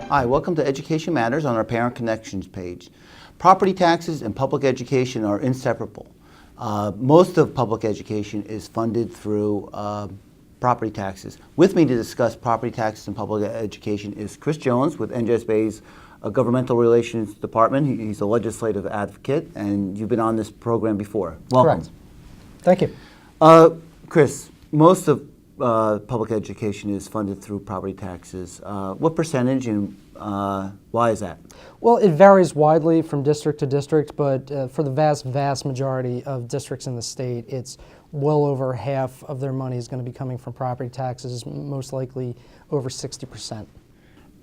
Hi, welcome to Education Matters on our Parent Connections page. Property taxes and public education are inseparable. Most of public education is funded through property taxes. With me to discuss property taxes and public education is Chris Jones with NJSBA's Governmental Relations Department. He's a legislative advocate, and you've been on this program before. Welcome. Correct. Thank you. Chris, most of public education is funded through property taxes. What percentage and why is that? Well, it varies widely from district to district, but for the vast majority of districts in the state, it's well over half of their money is going to be coming from property taxes, most likely over 60%.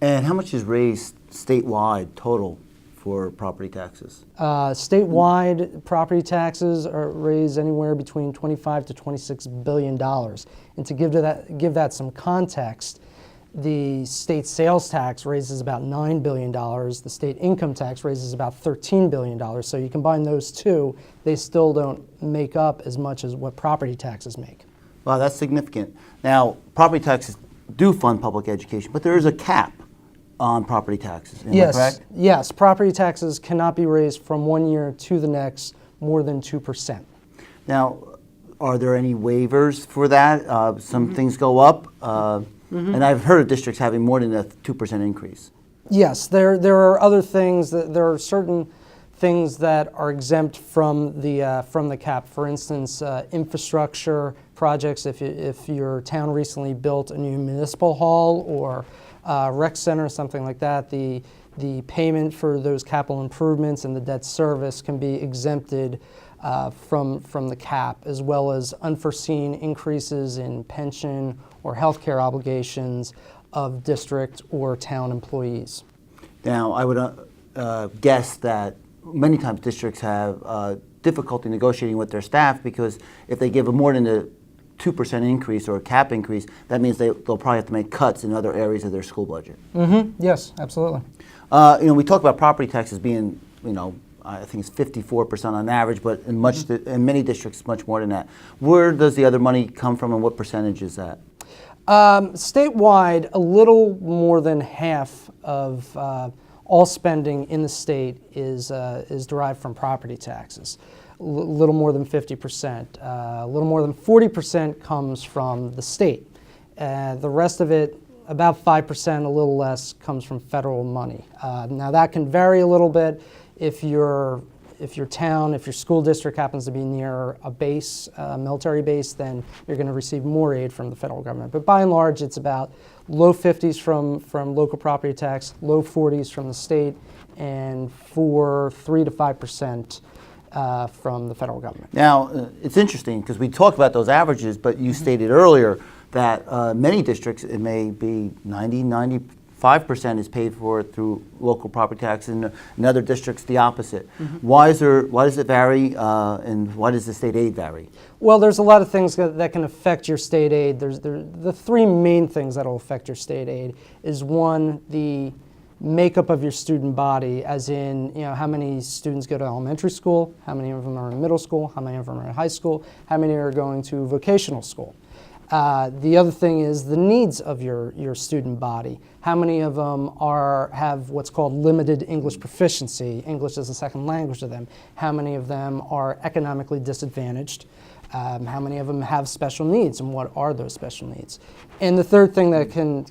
And how much is raised statewide total for property taxes? Statewide property taxes are raised anywhere between $25 to $26 billion. And to give that some context, the state sales tax raises about $9 billion. The state income tax raises about $13 billion. So you combine those two, they still don't make up as much as what property taxes make. Wow, that's significant. Now, property taxes do fund public education, but there is a cap on property taxes. Am I correct? Yes, property taxes cannot be raised from one year to the next more than 2%. Now, are there any waivers for that? Some things go up, and I've heard of districts having more than a 2% increase. Yes, there are other things. There are certain things that are exempt from the cap. For instance, infrastructure projects. If your town recently built a new municipal hall or rec center, something like that, the payment for those capital improvements and the debt service can be exempted from the cap, as well as unforeseen increases in pension or health care obligations of district or town employees. Now, I would guess that many times districts have difficulty negotiating with their staff, because if they give more than a 2% increase or a cap increase, that means they'll probably have to make cuts in other areas of their school budget. Yes, absolutely. We talk about property taxes being, I think it's 54% on average, but in many districts, much more than that. Where does the other money come from, and what percentage is that? Statewide, a little more than half of all spending in the state is derived from property taxes. A little more than 50%. A little more than 40% comes from the state. The rest of it, about 5%, a little less, comes from federal money. Now that can vary a little bit. If your school district happens to be near a base, military base, then you're going to receive more aid from the federal government. But by and large, it's about low 50s from local property tax, low 40s from the state, and 3 to 5% from the federal government. Now, it's interesting because we talked about those averages, but you stated earlier that many districts, it may be 95% is paid for through local property tax, and in other districts the opposite. Why does it vary, and why does the state aid vary? Well, there's a lot of things that can affect your state aid. The three main things that will affect your state aid is, one, the makeup of your student body, as in how many students go to elementary school, how many of them are in middle school, how many of them are in high school, how many are going to vocational school. The other thing is the needs of your student body. How many of them have what's called limited English proficiency? English is a second language to them. How many of them are economically disadvantaged? How many of them have special needs, and what are those special needs? And the third thing that can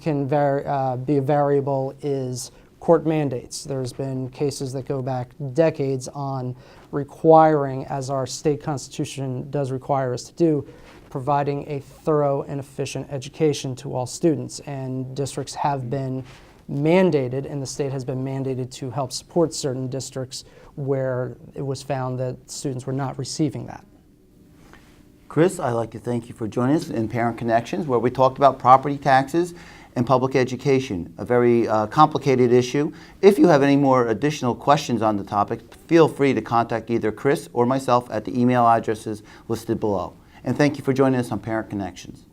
be a variable is court mandates. There's been cases that go back decades on requiring, as our state constitution does require us to do, providing a thorough and efficient education to all students. And districts have been mandated, and the state has been mandated to help support certain districts where it was found that students were not receiving that. Chris, I'd like to thank you for joining us in Parent Connections, where we talked about property taxes and public education, a very complicated issue. If you have any more additional questions on the topic, feel free to contact either Chris or myself at the email addresses listed below. And thank you for joining us on Parent Connections.